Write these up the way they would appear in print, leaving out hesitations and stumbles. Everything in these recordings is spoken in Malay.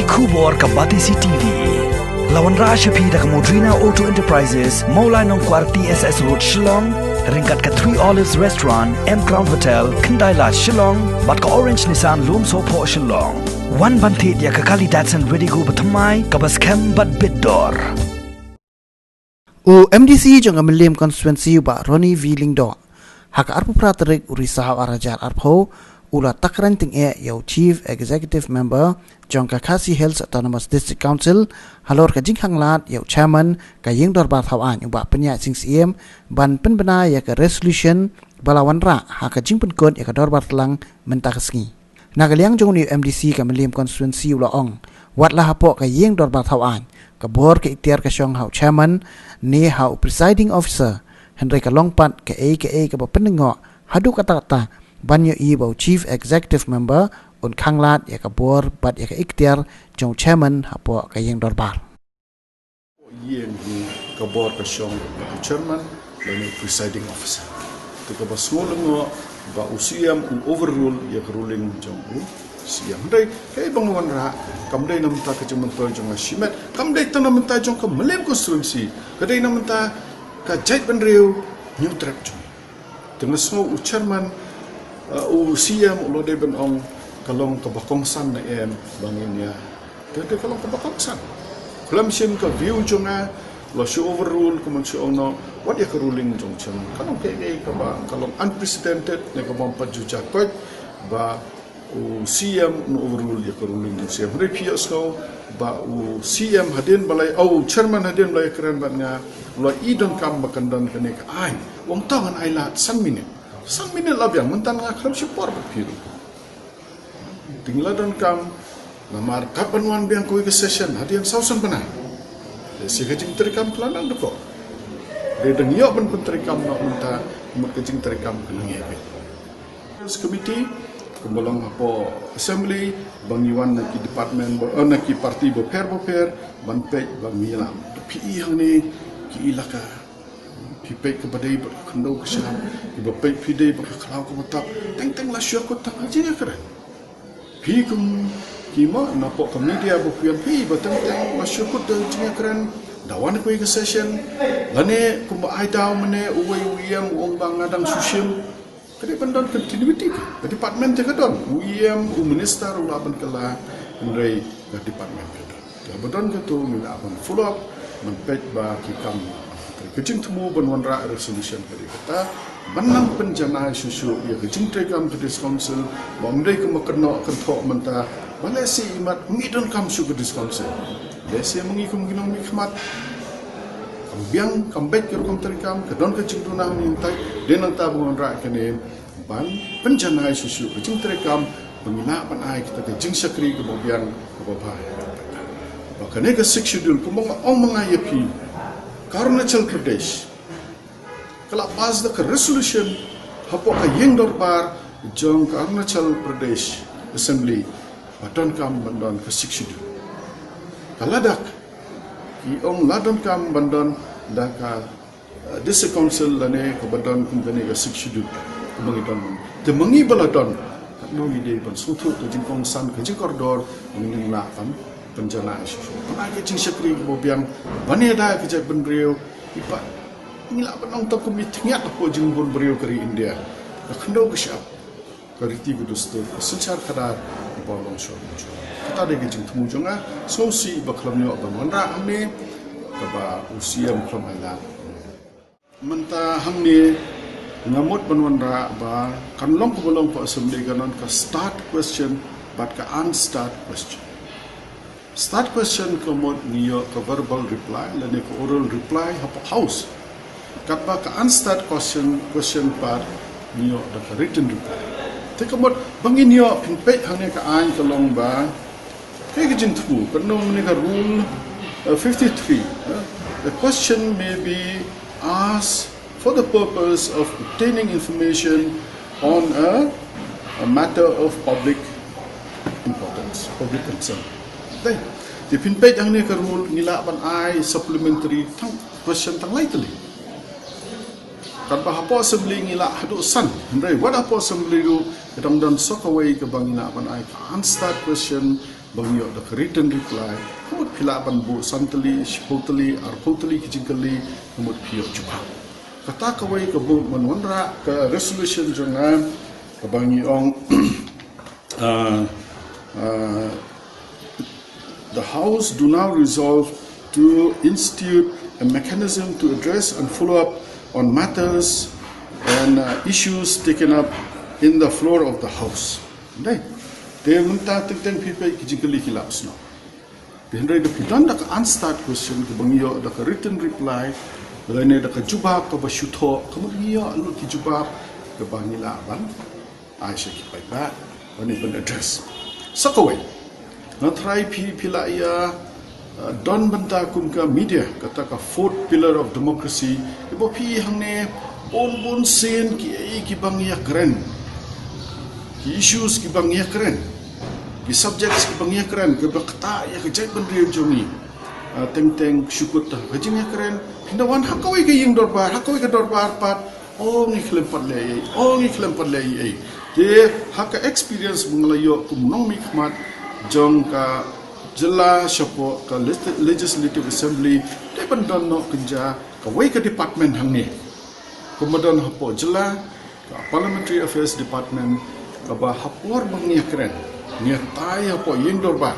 Kubor Kabatisi TV. Lawan Rashapi dak Modrina Auto Enterprises, Maulai Nongkwar TSS Road Shillong, ringkat ke 3 Olives Restaurant, M Crown Hotel, Kendailat Shillong, bat ke Orange Nissan Loom Sopo Shillong. Wan bantit ya ke kali Datsun ready go bertemai, kabas kem bat bidor. MDC jong Mylliem constituency ba Roni Vilingdo. Hak arpu praterik urisa arajar arpo ula Takraiñ ting yau Chief Executive Member jong Khadc Hills Autonomous District Council halor ka jing Khanglad yau Chairman ka ying dorbar thawan ba penya sing siem ban penbena ya ka resolution balawan ra ha ka jing penkon ya ka dorbar telang mentakasngi nagaliang jong ni MDC ka Mylliem constituency ula ong wat la hapo ka ying dorbar thawan ka bor ka ikhtiar ka syong hau chairman ni hau presiding officer Henry ka longpat ka ka ba penengo hadu kata-kata banyo ibo Chief Executive Member un Khanglad ya ka bor bat ya ka ikhtiar jong chairman hapo ka yeng dorbar yeng ka bor ka syong chairman dan presiding officer te ka basngolongo ba usiam overrule ya ka ruling jong siam dai kay bangwan ra kamdai namta ka jong mentol jong shimet kamdai tanam menta jong ka Mylliem constituency kadai namta ka jait benriu new trap jong tengah semua chairman siam ulo de ben ong kalong kabakongsan na bangin ya de kalong kabakongsan kelam sim ka view jonga lo show overrule kumon show no what ya ka ruling jong chen kalong ke ka ba kalong unprecedented ne ka bang pajuja ko ba siam no overrule ya ka ruling jong siam repios ko ba siam hadin balai chairman hadin balai keren ban nga lo idon kam bakandan kene ka ai wong tangan ai lat san minute sang minit labiang mentan nga klub support berpiru. Tinggal dan kam namar kapanuan biang koi ke session hadian sausan benar. Desi kejing terikam kelanang deko. De deng yo ben terikam nak minta mut kejing terikam kelang ye. Committee kembolong apo assembly bang Iwan naki department naki parti boper ban pej bang Mylliem. PI yang ni ki ilaka pipek kepada ibu kendo kesyam ibu pek pide berkelau kemutak teng la syok kotak aja ya keren pi kum kima napok ke media bukuan pi bateng la syok kotak aja keren dawan ko ke session lane kum ai daw mene uwe uyam ong bang ngadang susim kede pendon continuity ke department te kadon uyam minister ulaban kala ndai ke department kadon ya bedon ke tu mina aban follow up menpej ba kikam kejing temu benwanra resolution kali kata benang penjana susu ya kejing trekam ke council bangdai ke makena kentok menta balesi imat ngidon kam su ke council lesi mengikum ginong mikmat kambiang kambek ke rukum trekam kedon kejing tunang mintai den anta benwanra kene ban penjana susu kejing trekam pengina pan ai kita kejing sakri ke bobian ke babah bakane ke 6 schedule kumong ong mengayapi Arunachal Pradesh kalau pas the resolution hapo ka yeng dorbar jong Arunachal Pradesh Assembly badon kam bandon ke 6 schedule kaladak ki ong ladon kam bandon da ka district council lane ke badon kumpani ke 6 schedule kumangidon te mangi baladon no ide ban sutu to jingkong san ke jingkordor nging la kan penjana isu. Pernah ke cing sekri bobiang bani ada ke jek benriu ipa. Ngila benong tak meeting ya apa jing bon beriu keri India. Kendo ke syap. Kariti gudustur sencar kadar bolong syok. Kita ada ke jing temu jonga so si baklam yo ba manra amne ba usiam klam ila. Menta hamne ngamut benwanra ba kan long ko bolong pa assembly kanon ka start question but ka unstart question. Start question komod niyo ka verbal reply lane ka oral reply hapo house katba ka unstart question part niyo da ka written reply te komod bangin niyo pinpet hangnya ka ain ka long ba kay gijin tu kanong ni ka rule 53 the question may be asked for the purpose of obtaining information on a matter of public importance public concern. Di pinpet ang ni karul nila ban ai supplementary tang question tang laitali. Kan pa hapo assembly ngila hadu san. Ndai what hapo assembly do kadang dan sokaway ka bang ina ban ai unstart question bangyo da written reply kumut pilaban bu santali shpotali arpotali kijingkali kumut pio juba kata kawai ka bu manwanra ka resolution jonga ka bangi ong the House do now resolve to institute a mechanism to address and follow up on matters and issues taken up in the floor of the House. Right? They munta tingteng people kijikali kilaps no. Then they put the unstart question ke bangyo the written reply lene the jubab ka bashuto kamugiyo alu ki jubab ke bangila ban Aisha ki pai ba when it address. Sakaway na try pila ya don banta kum ka media kata ka fourth pillar of democracy ibo pi hangne bon sen ki bangya keren ki issues ki bangya keren ki subjects ki bangya keren ke bakta ya ke jai bandri jongi teng syukut ta kajingya keren hindawan hakawai ke ying dorbar hakawai ke dorbar pat ngi klempar le ai de haka experience munglayo kumnong mikmat jong ka jela shapo ka legislative assembly de bandon no kinja ka wai ka department hangne kemudian hapo jela ka parliamentary affairs department ka ba hapor bangia keren nia tai hapo yeng dorba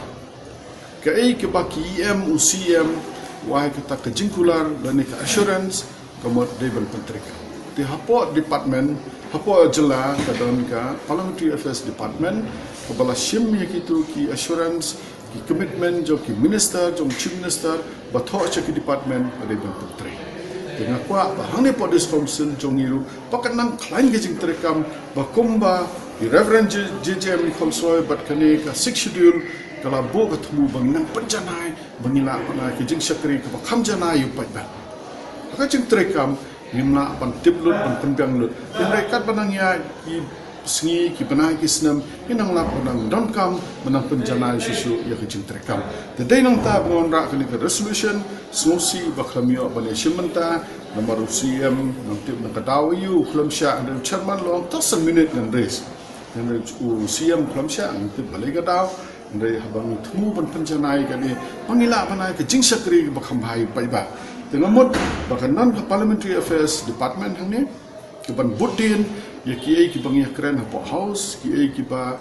ka ai ke ba ki UCM wai kita ke jingkular dan ke assurance kemud de ban pentrika di hapo department hapo jela ka don ka parliamentary affairs department ka bala shim yakitu ki assurance ki commitment jo ki minister jo chief minister batho cha ki department ade ban pentre dengan kuat bahane podis council jongiru pakanang klein gejing terekam bakumba di reverend JJM Nikolsoy bat kane ka 6 schedule kala bo katmu bang nang penjanai bangila pana ki jing sakri ka kham janai upat ba ka jing terekam nimna ban tiplut ban penbang lut mereka banangya ki sengi ki banai ki snam inang lap banang donkam menang penjanai susu ya ki jing terekam the day nang ta ngonra kini ke resolution sosi bakhamio bane shimanta nomor UCM nanti nak kadawiu klamsha and chairman long tas minute dan race dan UCM klamsha nanti balai kadaw ndai habang thumu ban penjanai kani pangila banai ke jing sakri bakham bhai paiba dengan mod bahkan non parliamentary affairs department hangne ke ban budin ya ki bangia keren hapo house ki ba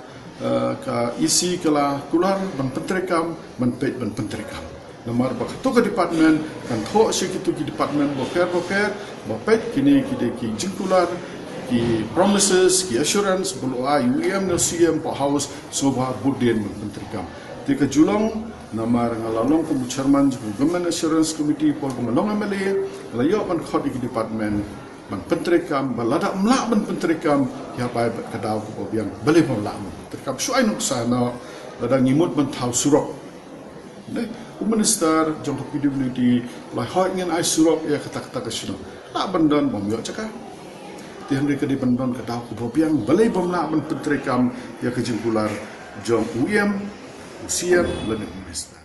ka isi kala kular ban pentrekam ban pet ban pentrekam nomor bak to ke department kan tho sekitu ki department boker ba pet kini ki de ki jingkular ki promises ki assurance bulu UM no CM po house so ba budin ban pentrekam ti ke julong namar ngalalong ko chairman ko government assurance committee pol ko ngalong MLA layo ban Khadc department ban pentrekam balada mla ban pentrekam ya bai kadaw ko biang bale mo la mo terkap suai no sana lada ngimut ban thau surok ne minister jong PWD la hoy ngen ai surok ya kata ka sino la bandan bom yo chaka ti henry ka di bandan kadaw ko biang bale bom la ban pentrekam ya kejimpular jong UM UCM dan minister